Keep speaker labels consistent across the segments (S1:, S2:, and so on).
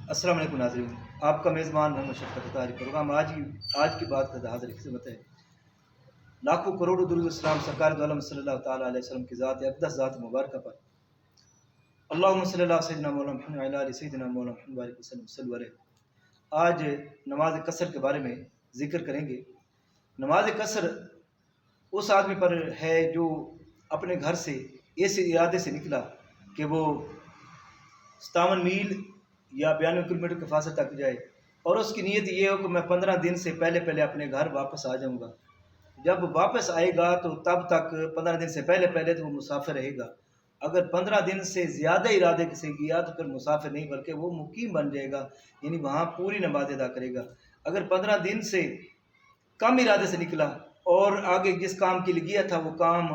S1: السلام علیکم ناظرین، آپ کا میزبان محمد شفقت طاہری پروگرام آج کی بات کا حاضر خدمت ہے۔ لاکھوں کروڑوں درود السلام سرکار دو عالم صلی اللہ تعالیٰ علیہ وسلم کی ذات اقدس ذات مبارکہ پر۔ اللہم صلی اللہ سیدنا مولانا محمد وعلی آلہ سیدنا مولانا محمد وعلیہ وسلم صلی اللہ علیہ۔ آج نماز قصر کے بارے میں ذکر کریں گے۔ نماز قصر اس آدمی پر ہے جو اپنے گھر سے ایسے ارادے سے نکلا کہ وہ 57 میل یا 92 کلومیٹر کے فاصلے تک جائے، اور اس کی نیت یہ ہو کہ میں 15 دن سے پہلے اپنے گھر واپس آ جاؤں گا۔ جب واپس آئے گا تو تب تک 15 دن سے پہلے تو وہ مسافر رہے گا۔ اگر 15 دن سے زیادہ ارادے سے کیا تو پھر مسافر نہیں بلکہ وہ مقیم بن جائے گا، یعنی وہاں پوری نماز ادا کرے گا۔ اگر 15 دن سے کم ارادے سے نکلا اور آگے جس کام کے لیے گیا تھا وہ کام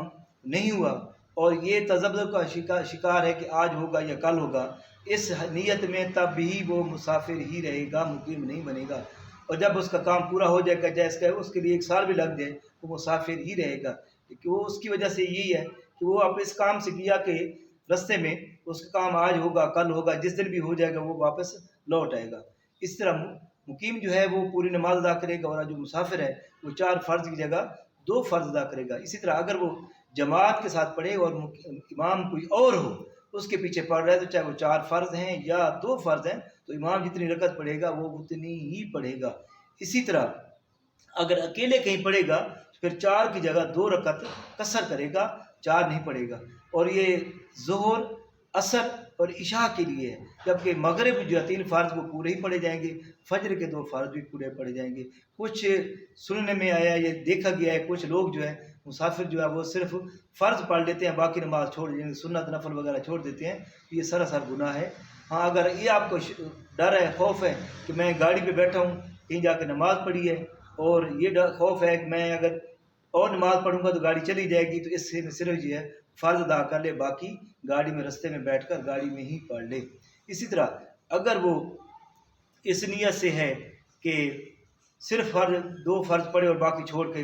S1: نہیں ہوا اور یہ تذبذب کا شکار ہے کہ آج ہوگا یا کل ہوگا، اس نیت میں تب بھی وہ مسافر ہی رہے گا، مقیم نہیں بنے گا۔ اور جب اس کا کام پورا ہو جائے گا، جیسے اس کے لیے 1 سال بھی لگ جائے، وہ مسافر ہی رہے گا، کیونکہ وہ اس کی وجہ سے یہی ہے کہ وہ اب اس کام سے کیا کہ رستے میں اس کا کام آج ہوگا کل ہوگا، جس دن بھی ہو جائے گا وہ واپس لوٹ آئے گا۔ اس طرح مقیم جو ہے وہ پوری نماز ادا کرے گا، اور جو مسافر ہے وہ 4 فرض کی جگہ 2 فرض ادا کرے گا۔ اسی طرح اگر وہ جماعت کے ساتھ پڑھے اور امام کوئی اور ہو اس کے پیچھے پڑھ رہا ہے، تو چاہے وہ 4 فرض ہیں یا 2 فرض ہیں، تو امام جتنی رکعت پڑھے گا وہ اتنی ہی پڑھے گا۔ اسی طرح اگر اکیلے کہیں پڑھے گا تو پھر 4 کی جگہ 2 رکعت قصر کرے گا، 4 نہیں پڑھے گا۔ اور یہ ظہر، عصر اور عشاء کے لیے ہے، جبکہ مغرب جو ہے 3 فرض وہ پورے ہی پڑھے جائیں گے، فجر کے 2 فرض بھی پورے پڑھے جائیں گے۔ کچھ سننے میں آیا، یہ دیکھا گیا ہے، کچھ لوگ جو ہے مسافر جو ہے وہ صرف فرض پڑھ لیتے ہیں، باقی نماز چھوڑ دیتے ہیں، سنت نفل وغیرہ چھوڑ دیتے ہیں، یہ سراسر گناہ ہے۔ ہاں، اگر یہ آپ کو ڈر ہے، خوف ہے کہ میں گاڑی پہ بیٹھا ہوں، کہیں جا کے نماز پڑھی ہے، اور یہ خوف ہے کہ میں اگر اور نماز پڑھوں گا تو گاڑی چلی جائے گی، تو اس سے صرف جو ہے فرض ادا کر لے، باقی گاڑی میں رستے میں بیٹھ کر گاڑی میں ہی پڑھ لے۔ اسی طرح اگر وہ اس نیت سے ہے کہ صرف 2 فرض پڑھے اور باقی چھوڑ کے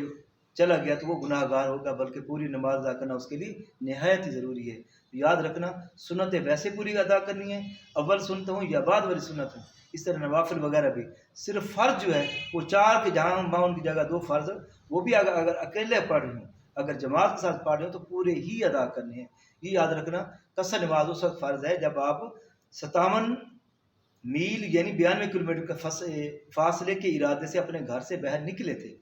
S1: چلا گیا تو وہ گناہ گار ہوگا، بلکہ پوری نماز ادا کرنا اس کے لیے نہایت ہی ضروری ہے۔ یاد رکھنا، سنتیں ویسے پوری ادا کرنی ہے، اول سنت ہوں یا بعد والی سنت ہوں۔ اس طرح نوافل وغیرہ بھی صرف فرض جو ہے وہ 4 کے جہاں باؤن کی جگہ 2 فرض، وہ بھی اگر اکیلے پڑھ رہے ہوں، اگر جماعت کے ساتھ پڑھ رہے ہوں تو پورے ہی ادا کرنے ہیں۔ یہ یاد رکھنا، قصر نماز اس وقت فرض ہے جب آپ 57 میل یعنی 92 کلومیٹر کا فاصلے کے ارادے سے اپنے گھر سے باہر نکلے تھے،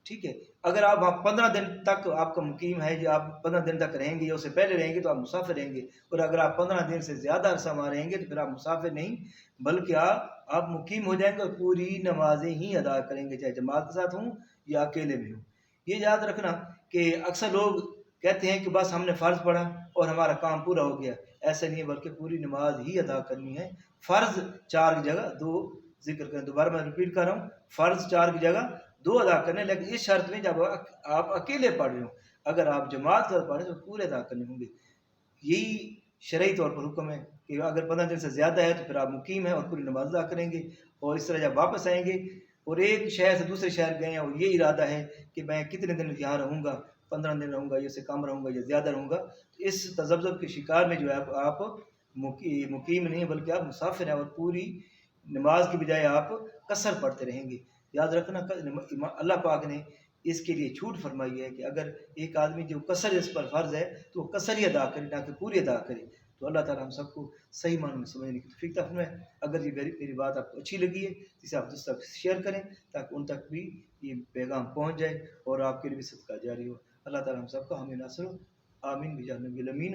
S1: ٹھیک ہے۔ اگر آپ 15 دن تک آپ کا مقیم ہے، جو آپ 15 دن تک رہیں گے یا اس سے پہلے رہیں گے تو آپ مسافر رہیں گے، اور اگر آپ 15 دن سے زیادہ عرصہ وہاں رہیں گے تو پھر آپ مسافر نہیں بلکہ آپ مقیم ہو جائیں گے اور پوری نمازیں ہی ادا کریں گے، چاہے جماعت کے ساتھ ہوں یا اکیلے میں ہوں۔ یہ یاد رکھنا کہ اکثر لوگ کہتے ہیں کہ بس ہم نے فرض پڑھا اور ہمارا کام پورا ہو گیا، ایسا نہیں ہے، بلکہ پوری نماز ہی ادا کرنی ہے۔ فرض 4 کی جگہ 2 ذکر کریں، دوبارہ میں ریپیٹ کر رہا ہوں، فرض 4 کی جگہ 2 ادا کرنے، لیکن اس شرط میں جب آپ اکیلے پڑھ رہے ہوں، اگر آپ جماعت کے ساتھ پڑھ رہے ہیں تو پورے ادا کرنے ہوں گے۔ یہی شرعی طور پر حکم ہے کہ اگر 15 دن سے زیادہ ہے تو پھر آپ مقیم ہیں اور پوری نماز ادا کریں گے۔ اور اس طرح جب واپس آئیں گے اور ایک شہر سے دوسرے شہر گئے ہیں اور یہ ارادہ ہے کہ میں کتنے دن یہاں رہوں گا، 15 دن رہوں گا یا اس سے کم رہوں گا یا زیادہ رہوں گا، تو اس تذبذب کے شکار میں جو ہے آپ مقیم نہیں بلکہ آپ مسافر ہیں، اور پوری نماز کی بجائے آپ قصر پڑھتے رہیں گے۔ یاد رکھنا، اللہ پاک نے اس کے لیے چھوٹ فرمائی ہے کہ اگر ایک آدمی جو قصر اس پر فرض ہے تو وہ قصر ہی ادا کرے نہ کہ پوری ادا کرے۔ تو اللہ تعالیٰ ہم سب کو صحیح معنوں میں سمجھنے کی توفیق عطا فرمائے۔ اگر یہ میری بات آپ کو اچھی لگی ہے تو اسے آپ دوسروں تک شیئر کریں تاکہ ان تک بھی یہ پیغام پہنچ جائے اور آپ کے لیے بھی صدقہ جاری ہو۔ اللہ تعالیٰ ہم سب کو حامی ناصر ہو، آمین بجانب الامین۔